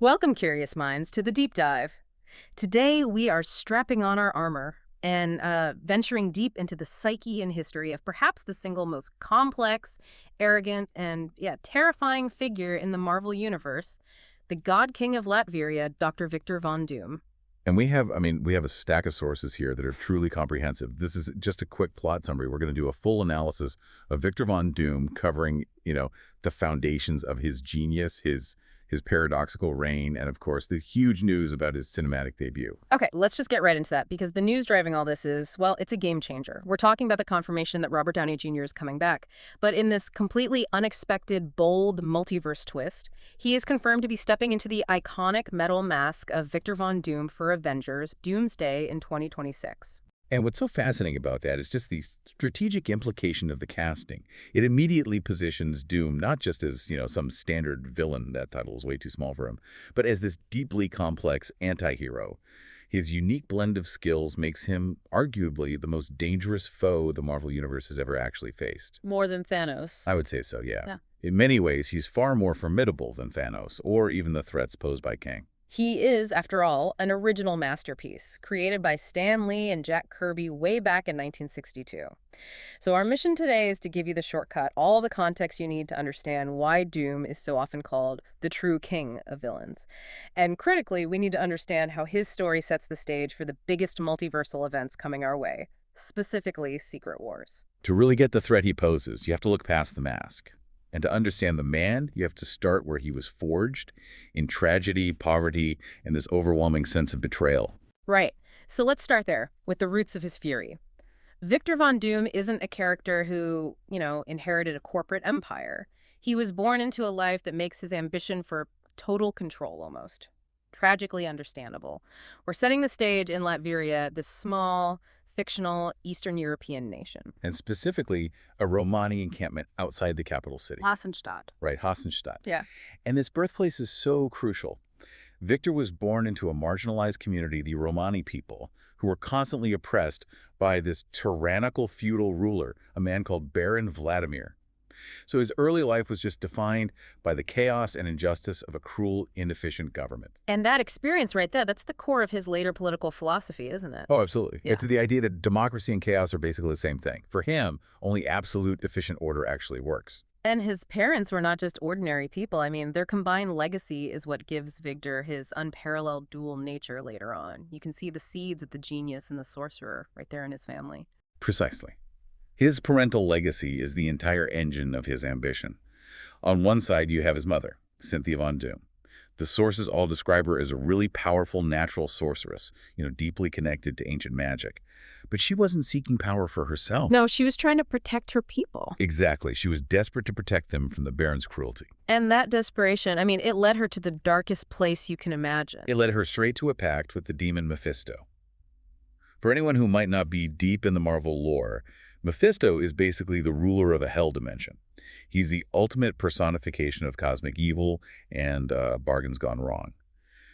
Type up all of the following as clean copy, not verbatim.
Welcome, curious minds, to the deep dive. Today, we are strapping on our armor and venturing deep into the psyche and history of perhaps the single most complex, arrogant, and terrifying figure in the Marvel Universe, the God King of Latveria, Dr. Victor Von Doom. And we have a stack of sources here that are truly comprehensive. This is just a quick plot summary. We're going to do a full analysis of Victor Von Doom covering, the foundations of his genius, his paradoxical reign, and of course, the huge news about his cinematic debut. Okay, let's just get right into that because the news driving all this is, well, it's a game changer. We're talking about the confirmation that Robert Downey Jr. is coming back. But in this completely unexpected, bold multiverse twist, he is confirmed to be stepping into the iconic metal mask of Victor Von Doom for Avengers Doomsday in 2026. And what's so fascinating about that is just the strategic implication of the casting. It immediately positions Doom not just as, some standard villain, that title is way too small for him, but as this deeply complex anti-hero. His unique blend of skills makes him arguably the most dangerous foe the Marvel Universe has ever actually faced. More than Thanos. I would say so, yeah. In many ways, he's far more formidable than Thanos or even the threats posed by Kang. He is, after all, an original masterpiece, created by Stan Lee and Jack Kirby way back in 1962. So our mission today is to give you the shortcut, all the context you need to understand why Doom is so often called the true king of villains. And critically, we need to understand how his story sets the stage for the biggest multiversal events coming our way, specifically Secret Wars. To really get the threat he poses, you have to look past the mask. And to understand the man, you have to start where he was forged, in tragedy, poverty, and this overwhelming sense of betrayal. Right. So let's start there, with the roots of his fury. Victor Von Doom isn't a character who, inherited a corporate empire. He was born into a life that makes his ambition for total control almost tragically understandable. We're setting the stage in Latveria, this small, fictional Eastern European nation. And specifically, a Romani encampment outside the capital city. Hassenstadt. Right, Hassenstadt. Yeah. And this birthplace is so crucial. Victor was born into a marginalized community, the Romani people, who were constantly oppressed by this tyrannical feudal ruler, a man called Baron Vladimir. So his early life was just defined by the chaos and injustice of a cruel, inefficient government. And that experience right there, that's the core of his later political philosophy, isn't it? Oh, absolutely. Yeah. It's the idea that democracy and chaos are basically the same thing. For him, only absolute, efficient order actually works. And his parents were not just ordinary people. I mean, their combined legacy is what gives Victor his unparalleled dual nature later on. You can see the seeds of the genius and the sorcerer right there in his family. Precisely. His parental legacy is the entire engine of his ambition. On one side, you have his mother, Cynthia Von Doom. The sources all describe her as a really powerful natural sorceress, deeply connected to ancient magic. But she wasn't seeking power for herself. No, she was trying to protect her people. Exactly. She was desperate to protect them from the Baron's cruelty. And that desperation, it led her to the darkest place you can imagine. It led her straight to a pact with the demon Mephisto. For anyone who might not be deep in the Marvel lore, Mephisto is basically the ruler of a hell dimension. He's the ultimate personification of cosmic evil and bargains gone wrong.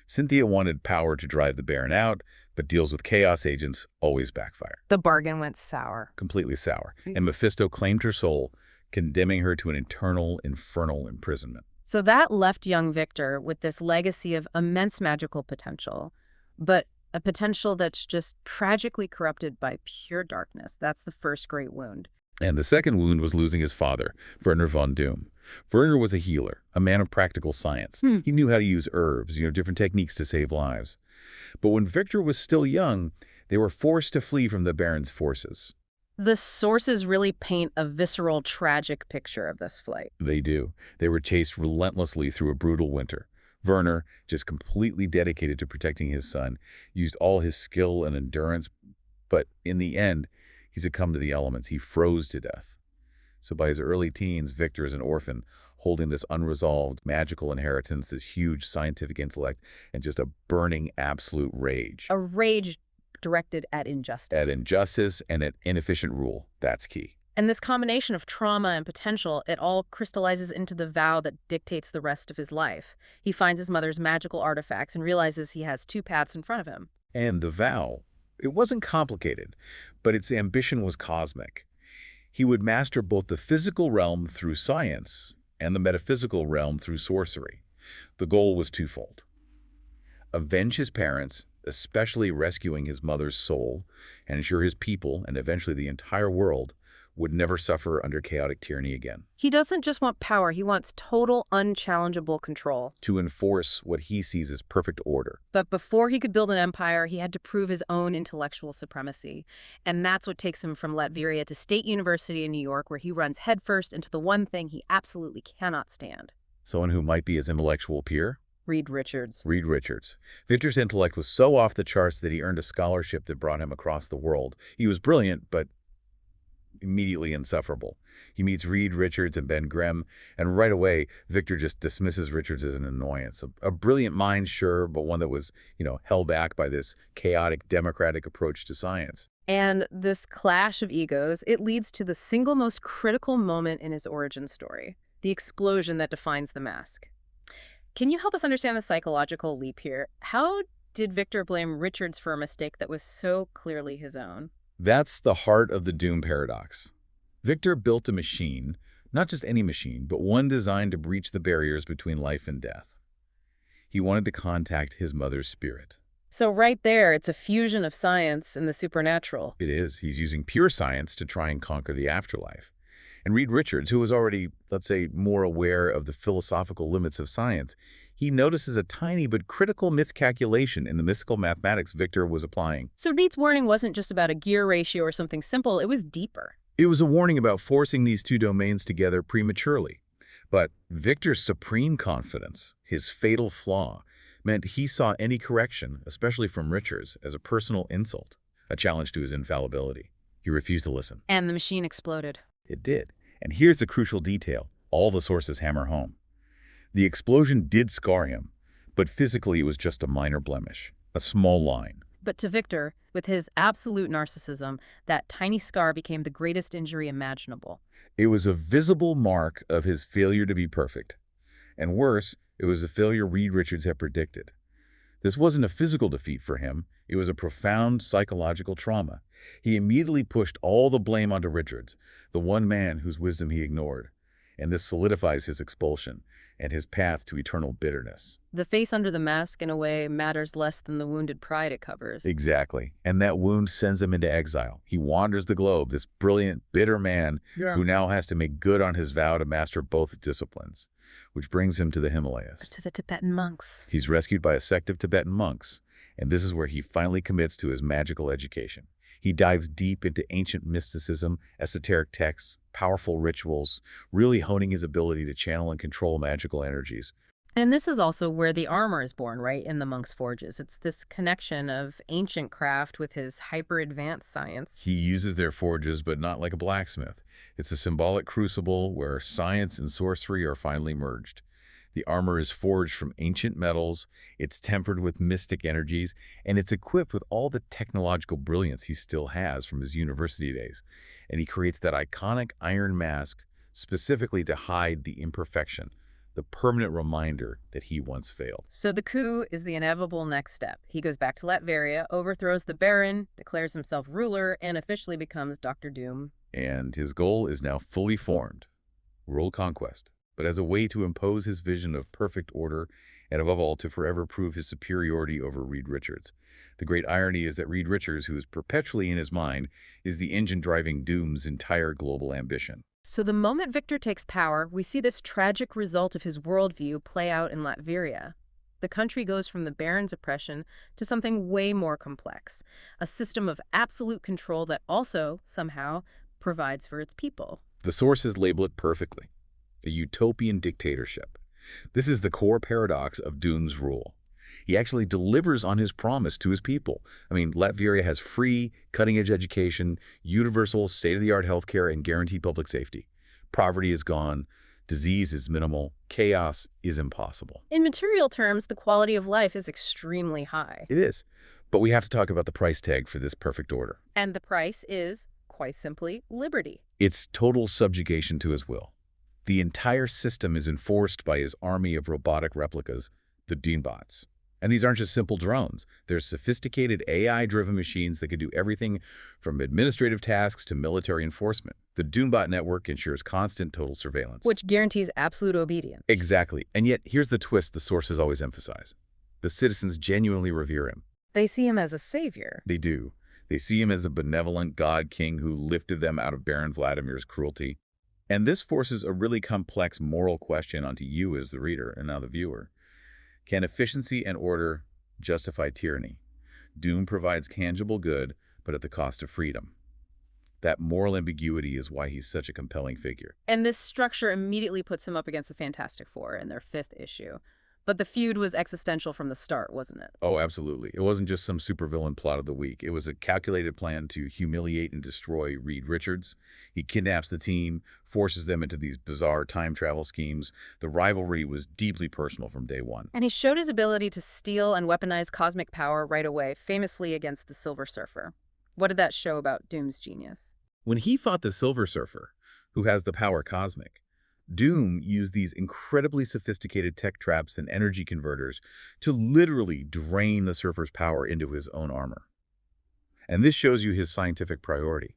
Cynthia wanted power to drive the Baron out, but deals with chaos agents always backfire. The bargain went sour. Completely sour. And Mephisto claimed her soul, condemning her to an eternal, infernal imprisonment. So that left young Victor with this legacy of immense magical potential, but a potential that's just tragically corrupted by pure darkness. That's the first great wound. And the second wound was losing his father, Werner von Doom. Werner was a healer, a man of practical science. He knew how to use herbs, different techniques to save lives. But when Victor was still young, they were forced to flee from the Baron's forces. The sources really paint a visceral, tragic picture of this flight. They do. They were chased relentlessly through a brutal winter. Werner, just completely dedicated to protecting his son, used all his skill and endurance, but in the end, he succumbed to the elements. He froze to death. So by his early teens, Victor is an orphan, holding this unresolved magical inheritance, this huge scientific intellect, and just a burning absolute rage. A rage directed at injustice. At injustice and at inefficient rule. That's key. And this combination of trauma and potential, it all crystallizes into the vow that dictates the rest of his life. He finds his mother's magical artifacts and realizes he has two paths in front of him. And the vow, it wasn't complicated, but its ambition was cosmic. He would master both the physical realm through science and the metaphysical realm through sorcery. The goal was twofold: avenge his parents, especially rescuing his mother's soul, and ensure his people, and eventually the entire world, would never suffer under chaotic tyranny again. He doesn't just want power, he wants total, unchallengeable control. To enforce what he sees as perfect order. But before he could build an empire, he had to prove his own intellectual supremacy. And that's what takes him from Latveria to State University in New York, where he runs headfirst into the one thing he absolutely cannot stand. Someone who might be his intellectual peer? Reed Richards. Reed Richards. Victor's intellect was so off the charts that he earned a scholarship that brought him across the world. He was brilliant, but immediately insufferable. He meets Reed Richards and Ben Grimm, and right away, Victor just dismisses Richards as an annoyance. A brilliant mind, sure, but one that was, held back by this chaotic, democratic approach to science. And this clash of egos, it leads to the single most critical moment in his origin story, the explosion that defines the mask. Can you help us understand the psychological leap here? How did Victor blame Richards for a mistake that was so clearly his own? That's the heart of the Doom paradox. Victor built a machine, not just any machine, but one designed to breach the barriers between life and death. He wanted to contact his mother's spirit. So right there, it's a fusion of science and the supernatural. It is. He's using pure science to try and conquer the afterlife. And Reed Richards, who was already, let's say, more aware of the philosophical limits of science, he notices a tiny but critical miscalculation in the mystical mathematics Victor was applying. So Reed's warning wasn't just about a gear ratio or something simple, it was deeper. It was a warning about forcing these two domains together prematurely. But Victor's supreme confidence, his fatal flaw, meant he saw any correction, especially from Richards, as a personal insult, a challenge to his infallibility. He refused to listen. And the machine exploded. It did. And here's the crucial detail all the sources hammer home. The explosion did scar him, but physically it was just a minor blemish, a small line. But to Victor, with his absolute narcissism, that tiny scar became the greatest injury imaginable. It was a visible mark of his failure to be perfect. And worse, it was a failure Reed Richards had predicted. This wasn't a physical defeat for him. It was a profound psychological trauma. He immediately pushed all the blame onto Richards, the one man whose wisdom he ignored. And this solidifies his expulsion and his path to eternal bitterness. The face under the mask, in a way, matters less than the wounded pride it covers. Exactly. And that wound sends him into exile. He wanders the globe, this brilliant, bitter man who now has to make good on his vow to master both disciplines, which brings him to the Himalayas. To the Tibetan monks. He's rescued by a sect of Tibetan monks, and this is where he finally commits to his magical education. He dives deep into ancient mysticism, esoteric texts, powerful rituals, really honing his ability to channel and control magical energies. And this is also where the armor is born, right, in the monks' forges. It's this connection of ancient craft with his hyper-advanced science. He uses their forges, but not like a blacksmith. It's a symbolic crucible where science and sorcery are finally merged. The armor is forged from ancient metals, it's tempered with mystic energies, and it's equipped with all the technological brilliance he still has from his university days. And he creates that iconic iron mask specifically to hide the imperfection, the permanent reminder that he once failed. So the coup is the inevitable next step. He goes back to Latveria, overthrows the Baron, declares himself ruler, and officially becomes Dr. Doom. And his goal is now fully formed, world conquest, but as a way to impose his vision of perfect order and above all to forever prove his superiority over Reed Richards. The great irony is that Reed Richards, who is perpetually in his mind, is the engine driving Doom's entire global ambition. So the moment Victor takes power, we see this tragic result of his worldview play out in Latveria. The country goes from the Baron's oppression to something way more complex, a system of absolute control that also, somehow, provides for its people. The sources label it perfectly. A utopian dictatorship. This is the core paradox of Doom's rule. He actually delivers on his promise to his people. Latveria has free, cutting-edge education, universal, state-of-the-art healthcare, and guaranteed public safety. Poverty is gone. Disease is minimal. Chaos is impossible. In material terms, the quality of life is extremely high. It is. But we have to talk about the price tag for this perfect order. And the price is, quite simply, liberty. It's total subjugation to his will. The entire system is enforced by his army of robotic replicas, the Doombots. And these aren't just simple drones. They're sophisticated AI-driven machines that can do everything from administrative tasks to military enforcement. The Doombot network ensures constant total surveillance. Which guarantees absolute obedience. Exactly. And yet, here's the twist the sources always emphasize. The citizens genuinely revere him. They see him as a savior. They do. They see him as a benevolent god king who lifted them out of Baron Vladimir's cruelty. And this forces a really complex moral question onto you as the reader and now the viewer. Can efficiency and order justify tyranny? Doom provides tangible good, but at the cost of freedom. That moral ambiguity is why he's such a compelling figure. And this structure immediately puts him up against the Fantastic Four in their 5th issue. But the feud was existential from the start, wasn't it? Oh, absolutely. It wasn't just some supervillain plot of the week. It was a calculated plan to humiliate and destroy Reed Richards. He kidnaps the team, forces them into these bizarre time travel schemes. The rivalry was deeply personal from day one. And he showed his ability to steal and weaponize cosmic power right away, famously against the Silver Surfer. What did that show about Doom's genius? When he fought the Silver Surfer, who has the power cosmic, Doom used these incredibly sophisticated tech traps and energy converters to literally drain the Surfer's power into his own armor. And this shows you his scientific priority.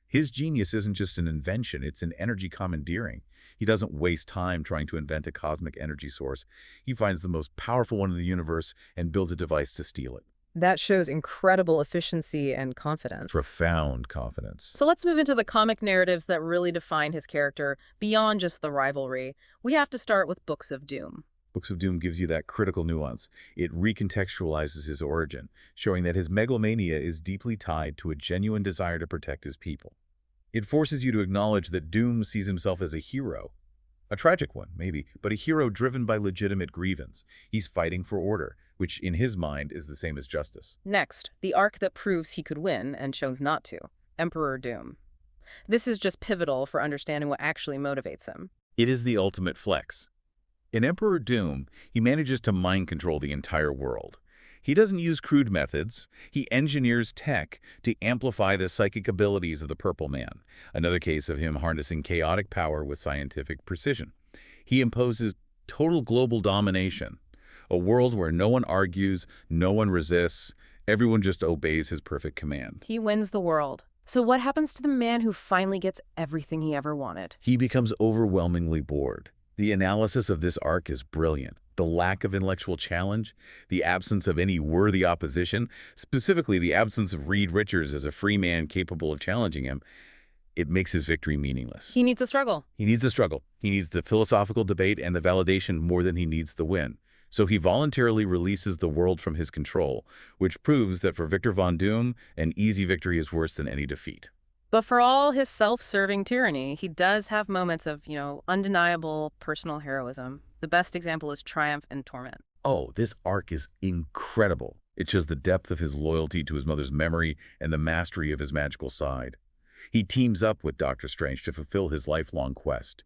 His genius isn't just an invention, it's an energy commandeering. He doesn't waste time trying to invent a cosmic energy source. He finds the most powerful one in the universe and builds a device to steal it. That shows incredible efficiency and confidence. Profound confidence. So let's move into the comic narratives that really define his character beyond just the rivalry. We have to start with Books of Doom. Books of Doom gives you that critical nuance. It recontextualizes his origin, showing that his megalomania is deeply tied to a genuine desire to protect his people. It forces you to acknowledge that Doom sees himself as a hero. A tragic one, maybe, but a hero driven by legitimate grievance. He's fighting for order, which in his mind is the same as justice. Next, the arc that proves he could win and chose not to, Emperor Doom. This is just pivotal for understanding what actually motivates him. It is the ultimate flex. In Emperor Doom, he manages to mind control the entire world. He doesn't use crude methods. He engineers tech to amplify the psychic abilities of the Purple Man, another case of him harnessing chaotic power with scientific precision. He imposes total global domination, a world where no one argues, no one resists, everyone just obeys his perfect command. He wins the world. So what happens to the man who finally gets everything he ever wanted? He becomes overwhelmingly bored. The analysis of this arc is brilliant. The lack of intellectual challenge, the absence of any worthy opposition, specifically the absence of Reed Richards as a free man capable of challenging him, it makes his victory meaningless. He needs a struggle. He needs the struggle. He needs the philosophical debate and the validation more than he needs the win. So he voluntarily releases the world from his control, which proves that for Victor Von Doom, an easy victory is worse than any defeat. But for all his self-serving tyranny, he does have moments of, undeniable personal heroism. The best example is triumph and torment. Oh, this arc is incredible. It shows the depth of his loyalty to his mother's memory and the mastery of his magical side. He teams up with Doctor Strange to fulfill his lifelong quest,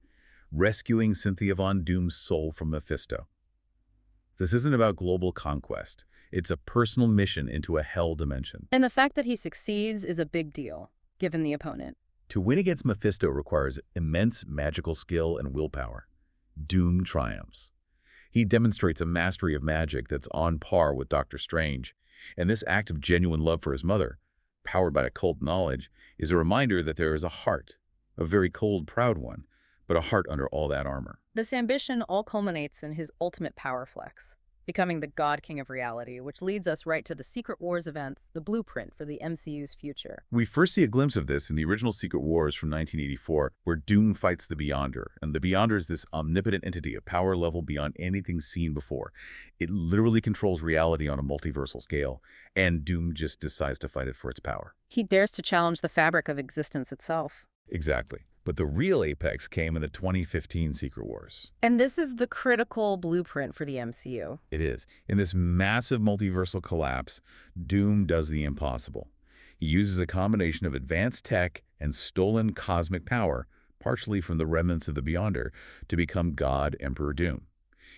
rescuing Cynthia Von Doom's soul from Mephisto. This isn't about global conquest. It's a personal mission into a hell dimension. And the fact that he succeeds is a big deal, given the opponent. To win against Mephisto requires immense magical skill and willpower. Doom triumphs. He demonstrates a mastery of magic that's on par with Doctor Strange, and this act of genuine love for his mother, powered by occult knowledge, is a reminder that there is a heart, a very cold, proud one, but a heart under all that armor. This ambition all culminates in his ultimate power flex, becoming the God King of reality, which leads us right to the Secret Wars events, the blueprint for the MCU's future. We first see a glimpse of this in the original Secret Wars from 1984, where Doom fights the Beyonder. And the Beyonder is this omnipotent entity, a power level beyond anything seen before. It literally controls reality on a multiversal scale, and Doom just decides to fight it for its power. He dares to challenge the fabric of existence itself. Exactly. But the real apex came in the 2015 Secret Wars. And this is the critical blueprint for the MCU. It is. In this massive multiversal collapse, Doom does the impossible. He uses a combination of advanced tech and stolen cosmic power, partially from the remnants of the Beyonder, to become God Emperor Doom.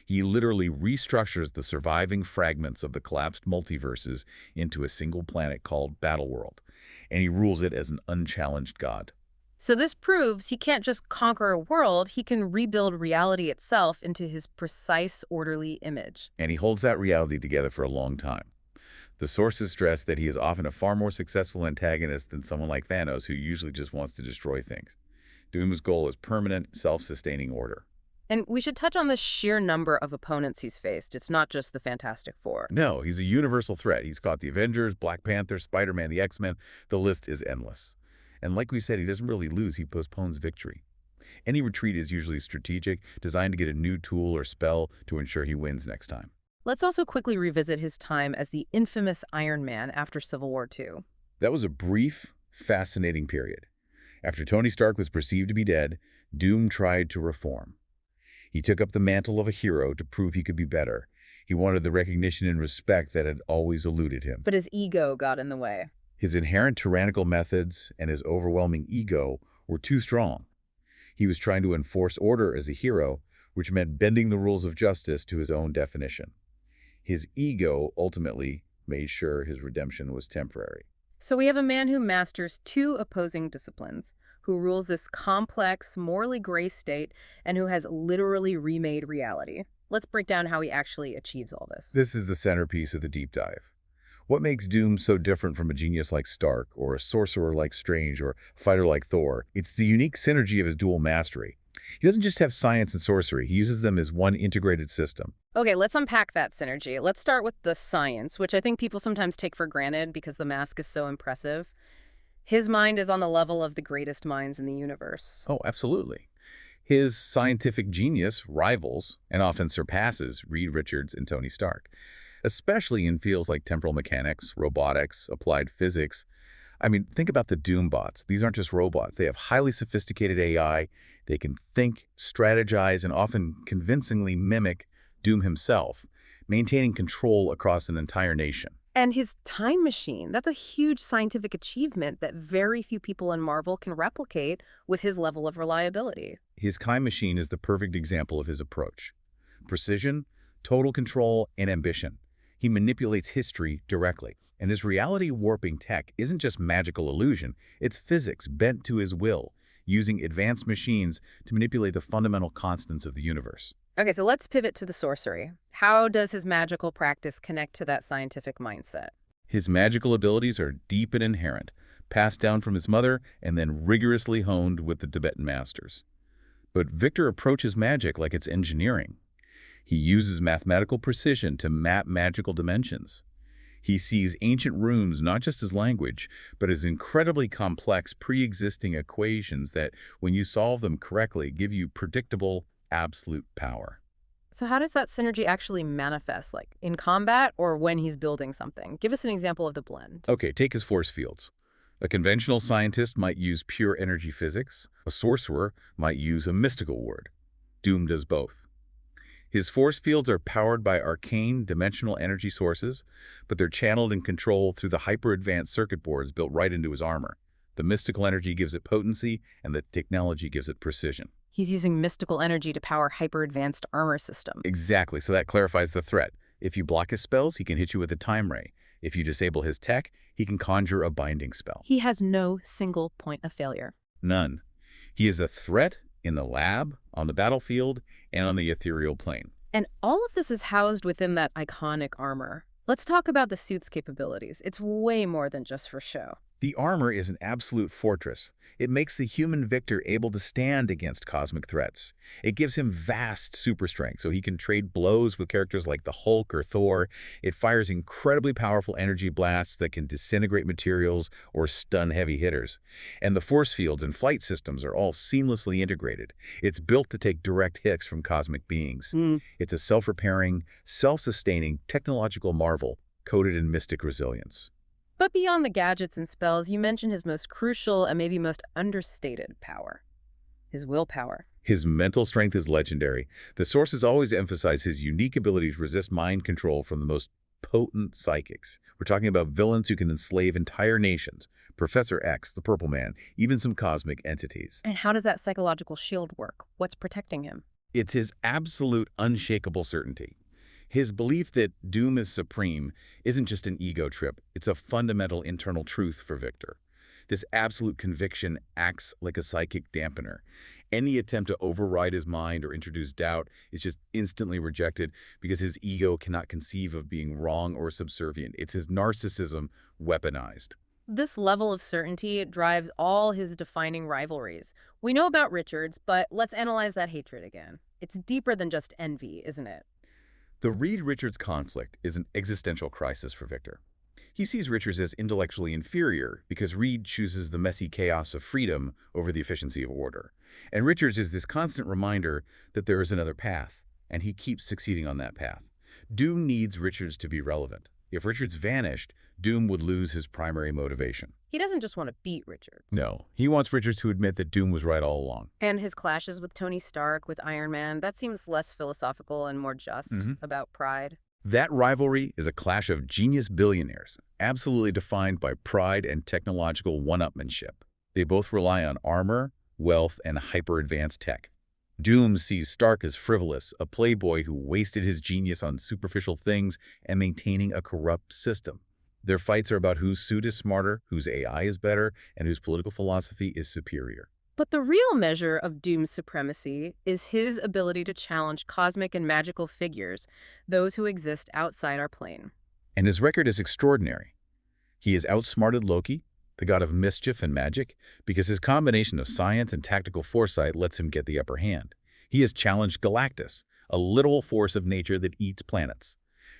He literally restructures the surviving fragments of the collapsed multiverses into a single planet called Battleworld, and he rules it as an unchallenged god. So this proves he can't just conquer a world, he can rebuild reality itself into his precise, orderly image. And he holds that reality together for a long time. The sources stress that he is often a far more successful antagonist than someone like Thanos, who usually just wants to destroy things. Doom's goal is permanent, self-sustaining order. And we should touch on the sheer number of opponents he's faced. It's not just the Fantastic Four. No, he's a universal threat. He's fought the Avengers, Black Panther, Spider-Man, the X-Men. The list is endless. And like we said, he doesn't really lose. He postpones victory. Any retreat is usually strategic, designed to get a new tool or spell to ensure he wins next time. Let's also quickly revisit his time as the infamous Iron Man after Civil War II. That was a brief, fascinating period. After Tony Stark was perceived to be dead, Doom tried to reform. He took up the mantle of a hero to prove he could be better. He wanted the recognition and respect that had always eluded him. But his ego got in the way. His inherent tyrannical methods and his overwhelming ego were too strong. He was trying to enforce order as a hero, which meant bending the rules of justice to his own definition. His ego ultimately made sure his redemption was temporary. So we have a man who masters two opposing disciplines, who rules this complex, morally gray state, and who has literally remade reality. Let's break down how he actually achieves all this. This is the centerpiece of the deep dive. What makes Doom so different from a genius like Stark, or a sorcerer like Strange, or a fighter like Thor? It's the unique synergy of his dual mastery. He doesn't just have science and sorcery. He uses them as one integrated system. Okay, let's unpack that synergy. Let's start with the science, which I think people sometimes take for granted because the mask is so impressive. His mind is on the level of the greatest minds in the universe. Oh, absolutely. His scientific genius rivals and often surpasses Reed Richards and Tony Stark, especially in fields like temporal mechanics, robotics, applied physics. I mean, think about the Doom bots. These aren't just robots. They have highly sophisticated AI. They can think, strategize, and often convincingly mimic Doom himself, maintaining control across an entire nation. And his time machine, that's a huge scientific achievement that very few people in Marvel can replicate with his level of reliability. His time machine is the perfect example of his approach. Precision, total control, and ambition. He manipulates history directly. And his reality-warping tech isn't just magical illusion, it's physics bent to his will, using advanced machines to manipulate the fundamental constants of the universe. Okay, so let's pivot to the sorcery. How does his magical practice connect to that scientific mindset? His magical abilities are deep and inherent, passed down from his mother and then rigorously honed with the Tibetan masters. But Victor approaches magic like it's engineering. He uses mathematical precision to map magical dimensions. He sees ancient runes not just as language, but as incredibly complex pre-existing equations that, when you solve them correctly, give you predictable, absolute power. So how does that synergy actually manifest, like in combat or when he's building something? Give us an example of the blend. Okay, take his force fields. A conventional scientist might use pure energy physics. A sorcerer might use a mystical word. Doom does both. His force fields are powered by arcane, dimensional energy sources, but they're channeled and controlled through the hyper-advanced circuit boards built right into his armor. The mystical energy gives it potency, and the technology gives it precision. He's using mystical energy to power hyper-advanced armor systems. Exactly, so that clarifies the threat. If you block his spells, he can hit you with a time ray. If you disable his tech, he can conjure a binding spell. He has no single point of failure. None. He is a threat in the lab, on the battlefield, and on the ethereal plane. And all of this is housed within that iconic armor. Let's talk about the suit's capabilities. It's way more than just for show. The armor is an absolute fortress. It makes the human Victor able to stand against cosmic threats. It gives him vast super strength, so he can trade blows with characters like the Hulk or Thor. It fires incredibly powerful energy blasts that can disintegrate materials or stun heavy hitters. And the force fields and flight systems are all seamlessly integrated. It's built to take direct hits from cosmic beings. It's a self-repairing, self-sustaining technological marvel coated in mystic resilience. But beyond the gadgets and spells, you mentioned his most crucial and maybe most understated power, his willpower. His mental strength is legendary. The sources always emphasize his unique ability to resist mind control from the most potent psychics. We're talking about villains who can enslave entire nations, Professor X, the Purple Man, even some cosmic entities. And how does that psychological shield work? What's protecting him? It's his absolute unshakable certainty. His belief that Doom is supreme isn't just an ego trip, it's a fundamental internal truth for Victor. This absolute conviction acts like a psychic dampener. Any attempt to override his mind or introduce doubt is just instantly rejected because his ego cannot conceive of being wrong or subservient. It's his narcissism weaponized. This level of certainty drives all his defining rivalries. We know about Richards, but let's analyze that hatred again. It's deeper than just envy, isn't it? The Reed-Richards conflict is an existential crisis for Victor. He sees Richards as intellectually inferior because Reed chooses the messy chaos of freedom over the efficiency of order. And Richards is this constant reminder that there is another path, and he keeps succeeding on that path. Doom needs Richards to be relevant. If Richards vanished, Doom would lose his primary motivation. He doesn't just want to beat Richards. No, he wants Richards to admit that Doom was right all along. And his clashes with Tony Stark, with Iron Man, that seems less philosophical and more just about pride. That rivalry is a clash of genius billionaires, absolutely defined by pride and technological one-upmanship. They both rely on armor, wealth, and hyper-advanced tech. Doom sees Stark as frivolous, a playboy who wasted his genius on superficial things and maintaining a corrupt system. Their fights are about whose suit is smarter, whose AI is better, and whose political philosophy is superior. But the real measure of Doom's supremacy is his ability to challenge cosmic and magical figures, those who exist outside our plane. And his record is extraordinary. He has outsmarted Loki, the god of mischief and magic, because his combination of science and tactical foresight lets him get the upper hand. He has challenged Galactus, a literal force of nature that eats planets.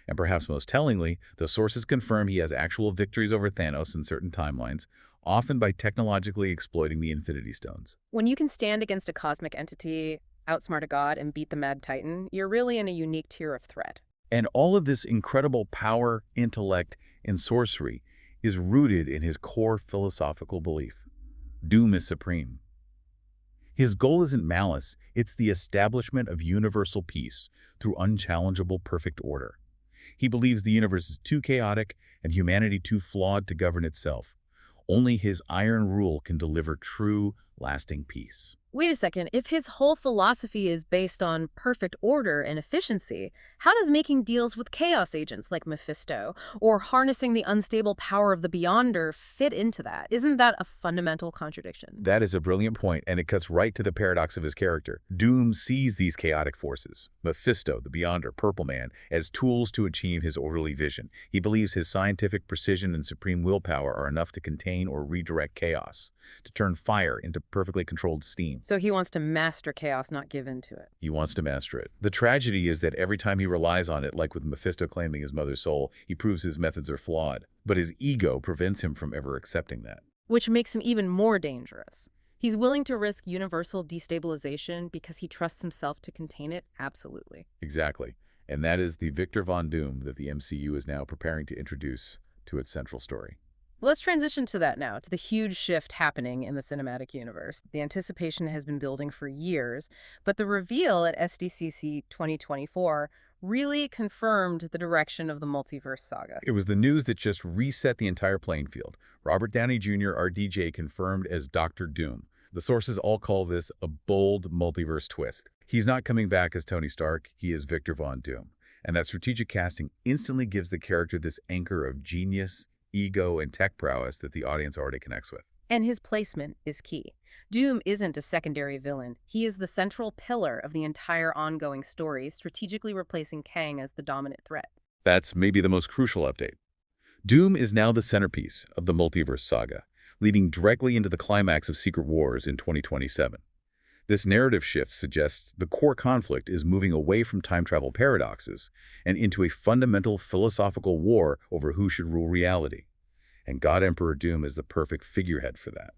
And perhaps most tellingly, the sources confirm he has actual victories over Thanos in certain timelines, often by technologically exploiting the Infinity Stones. When you can stand against a cosmic entity, outsmart a god, and beat the Mad Titan, you're really in a unique tier of threat. And all of this incredible power, intellect, and sorcery is rooted in his core philosophical belief. Doom is supreme. His goal isn't malice, it's the establishment of universal peace through unchallengeable perfect order. He believes the universe is too chaotic and humanity too flawed to govern itself. Only his iron rule can deliver true, lasting peace. Wait a second, if his whole philosophy is based on perfect order and efficiency, how does making deals with chaos agents like Mephisto or harnessing the unstable power of the Beyonder fit into that? Isn't that a fundamental contradiction? That is a brilliant point, and it cuts right to the paradox of his character. Doom sees these chaotic forces, Mephisto, the Beyonder, Purple Man, as tools to achieve his orderly vision. He believes his scientific precision and supreme willpower are enough to contain or redirect chaos, to turn fire into perfectly controlled steam. So he wants to master chaos, not give in to it. He wants to master it. The tragedy is that every time he relies on it, like with Mephisto claiming his mother's soul, he proves his methods are flawed. But his ego prevents him from ever accepting that. Which makes him even more dangerous. He's willing to risk universal destabilization because he trusts himself to contain it? Absolutely. Exactly. And that is the Victor Von Doom that the MCU is now preparing to introduce to its central story. Let's transition to that now, to the huge shift happening in the cinematic universe. The anticipation has been building for years, but the reveal at SDCC 2024 really confirmed the direction of the multiverse saga. It was the news that just reset the entire playing field. Robert Downey Jr., RDJ, confirmed as Dr. Doom. The sources all call this a bold multiverse twist. He's not coming back as Tony Stark, he is Victor Von Doom. And that strategic casting instantly gives the character this anchor of genius, ego, and tech prowess that the audience already connects with. And his placement is key. Doom isn't a secondary villain. He is the central pillar of the entire ongoing story, strategically replacing Kang as the dominant threat. That's maybe the most crucial update. Doom is now the centerpiece of the multiverse saga, leading directly into the climax of Secret Wars in 2027. This narrative shift suggests the core conflict is moving away from time travel paradoxes and into a fundamental philosophical war over who should rule reality. And God Emperor Doom is the perfect figurehead for that.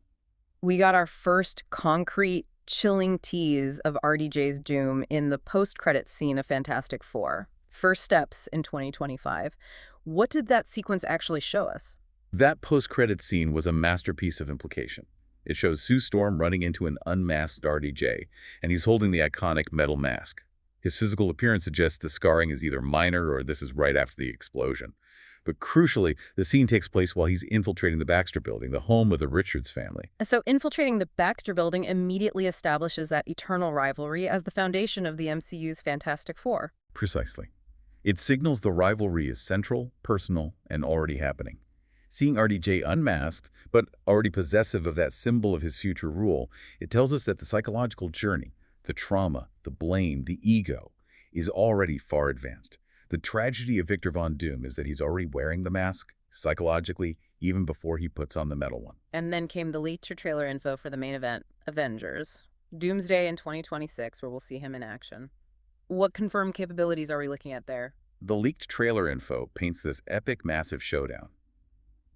We got our first concrete, chilling tease of RDJ's Doom in the post-credits scene of Fantastic Four. First steps in 2025. What did that sequence actually show us? That post-credits scene was a masterpiece of implication. It shows Sue Storm running into an unmasked RDJ, and he's holding the iconic metal mask. His physical appearance suggests the scarring is either minor or this is right after the explosion. But crucially, the scene takes place while he's infiltrating the Baxter Building, the home of the Richards family. So infiltrating the Baxter Building immediately establishes that eternal rivalry as the foundation of the MCU's Fantastic Four. Precisely. It signals the rivalry is central, personal, and already happening. Seeing RDJ unmasked, but already possessive of that symbol of his future rule, it tells us that the psychological journey, the trauma, the blame, the ego, is already far advanced. The tragedy of Victor Von Doom is that he's already wearing the mask, psychologically, even before he puts on the metal one. And then came the leaked trailer info for the main event, Avengers. Doomsday in 2026, where we'll see him in action. What confirmed capabilities are we looking at there? The leaked trailer info paints this epic, massive showdown.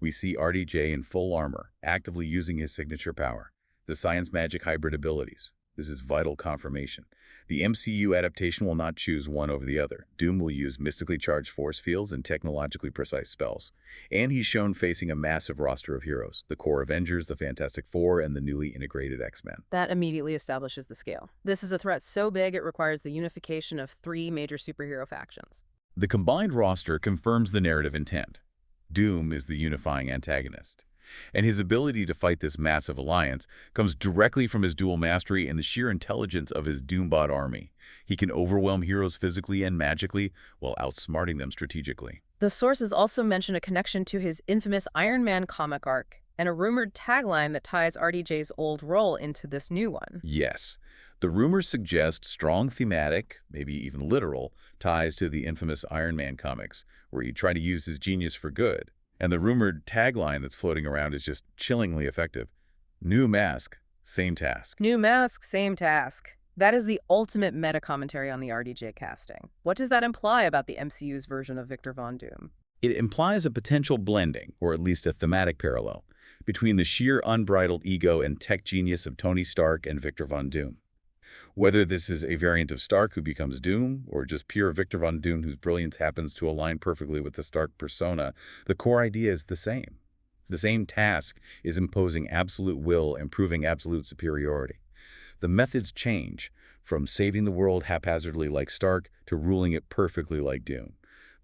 We see RDJ in full armor, actively using his signature power, the science-magic hybrid abilities. This is vital confirmation. The MCU adaptation will not choose one over the other. Doom will use mystically charged force fields and technologically precise spells. And he's shown facing a massive roster of heroes, the core Avengers, the Fantastic Four, and the newly integrated X-Men. That immediately establishes the scale. This is a threat so big it requires the unification of three major superhero factions. The combined roster confirms the narrative intent. Doom is the unifying antagonist, and his ability to fight this massive alliance comes directly from his dual mastery and the sheer intelligence of his Doombot army. He can overwhelm heroes physically and magically while outsmarting them strategically. The sources also mention a connection to his infamous Iron Man comic arc and a rumored tagline that ties RDJ's old role into this new one. Yes, the rumors suggest strong thematic, maybe even literal, ties to the infamous Iron Man comics, where he tried to use his genius for good. And the rumored tagline that's floating around is just chillingly effective. New mask, same task. New mask, same task. That is the ultimate meta-commentary on the RDJ casting. What does that imply about the MCU's version of Victor Von Doom? It implies a potential blending, or at least a thematic parallel, between the sheer unbridled ego and tech genius of Tony Stark and Victor Von Doom. Whether this is a variant of Stark who becomes Doom, or just pure Victor Von Doom whose brilliance happens to align perfectly with the Stark persona, the core idea is the same. The same task is imposing absolute will and proving absolute superiority. The methods change, from saving the world haphazardly like Stark to ruling it perfectly like Doom.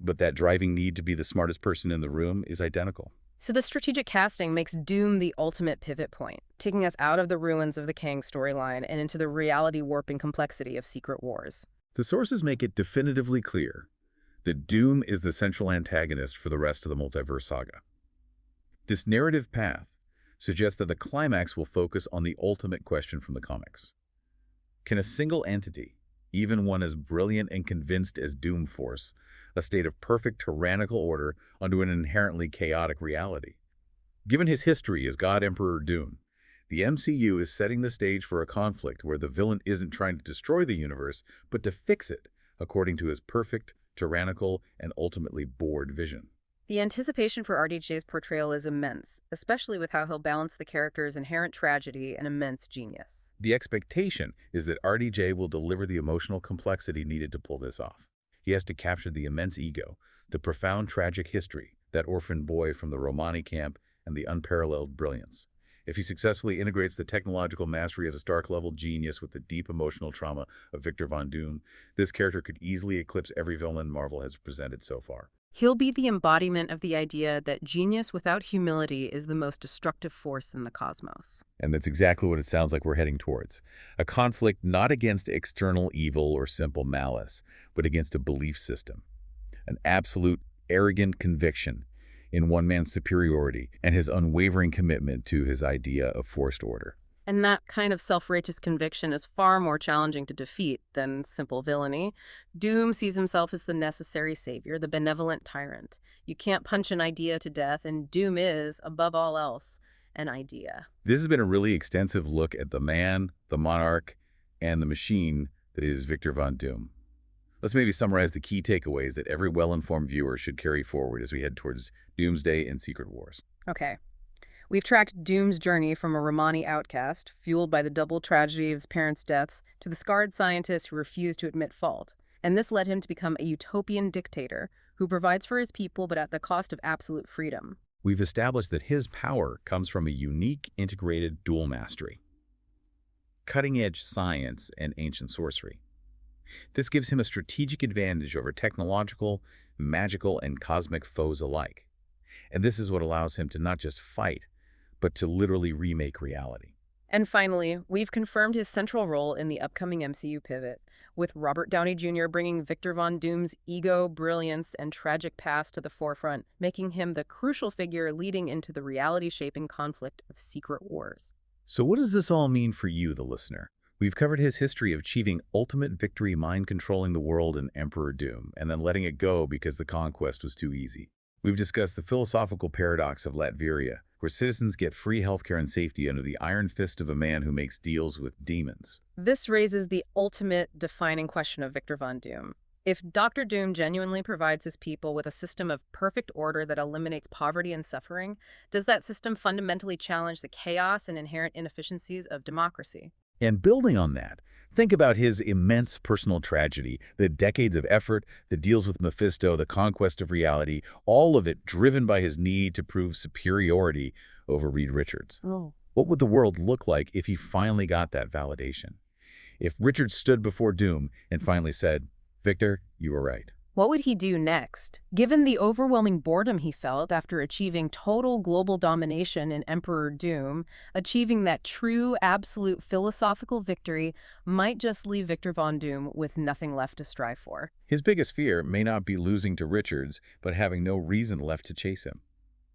But that driving need to be the smartest person in the room is identical. So the strategic casting makes Doom the ultimate pivot point, taking us out of the ruins of the Kang storyline and into the reality-warping complexity of Secret Wars. The sources make it definitively clear that Doom is the central antagonist for the rest of the multiverse saga. This narrative path suggests that the climax will focus on the ultimate question from the comics. Can a single entity, even one as brilliant and convinced as Doom Force, a state of perfect tyrannical order onto an inherently chaotic reality? Given his history as God Emperor Doom, the MCU is setting the stage for a conflict where the villain isn't trying to destroy the universe, but to fix it according to his perfect, tyrannical, and ultimately bored vision. The anticipation for RDJ's portrayal is immense, especially with how he'll balance the character's inherent tragedy and immense genius. The expectation is that RDJ will deliver the emotional complexity needed to pull this off. He has to capture the immense ego, the profound tragic history, that orphan boy from the Romani camp, and the unparalleled brilliance. If he successfully integrates the technological mastery of a Stark-level genius with the deep emotional trauma of Victor Von Doom, this character could easily eclipse every villain Marvel has presented so far. He'll be the embodiment of the idea that genius without humility is the most destructive force in the cosmos. And that's exactly what it sounds like we're heading towards. A conflict not against external evil or simple malice, but against a belief system. An absolute, arrogant conviction in one man's superiority and his unwavering commitment to his idea of forced order. And that kind of self-righteous conviction is far more challenging to defeat than simple villainy. Doom sees himself as the necessary savior, the benevolent tyrant. You can't punch an idea to death, and Doom is, above all else, an idea. This has been a really extensive look at the man, the monarch, and the machine that is Victor Von Doom. Let's maybe summarize the key takeaways that every well-informed viewer should carry forward as we head towards Doomsday and Secret Wars. Okay. We've tracked Doom's journey from a Romani outcast, fueled by the double tragedy of his parents' deaths, to the scarred scientist who refused to admit fault. And this led him to become a utopian dictator who provides for his people but at the cost of absolute freedom. We've established that his power comes from a unique, integrated dual mastery. Cutting-edge science and ancient sorcery. This gives him a strategic advantage over technological, magical, and cosmic foes alike. And this is what allows him to not just fight, but to literally remake reality. And finally, we've confirmed his central role in the upcoming MCU pivot, with Robert Downey Jr. bringing Victor Von Doom's ego, brilliance, and tragic past to the forefront, making him the crucial figure leading into the reality-shaping conflict of Secret Wars. So what does this all mean for you, the listener? We've covered his history of achieving ultimate victory, mind-controlling the world in Emperor Doom, and then letting it go because the conquest was too easy. We've discussed the philosophical paradox of Latveria, where citizens get free healthcare and safety under the iron fist of a man who makes deals with demons. This raises the ultimate defining question of Victor Von Doom. If Dr. Doom genuinely provides his people with a system of perfect order that eliminates poverty and suffering, does that system fundamentally challenge the chaos and inherent inefficiencies of democracy? And building on that, think about his immense personal tragedy, the decades of effort, the deals with Mephisto, the conquest of reality, all of it driven by his need to prove superiority over Reed Richards. Oh. What would the world look like if he finally got that validation? If Richards stood before Doom and finally said, "Victor, you were right." What would he do next? Given the overwhelming boredom he felt after achieving total global domination in Emperor Doom, achieving that true, absolute philosophical victory might just leave Victor Von Doom with nothing left to strive for. His biggest fear may not be losing to Richards, but having no reason left to chase him.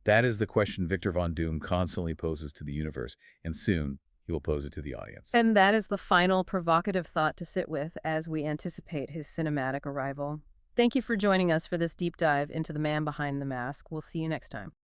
That is the question Victor Von Doom constantly poses to the universe, and soon he will pose it to the audience. And that is the final provocative thought to sit with as we anticipate his cinematic arrival. Thank you for joining us for this deep dive into the man behind the mask. We'll see you next time.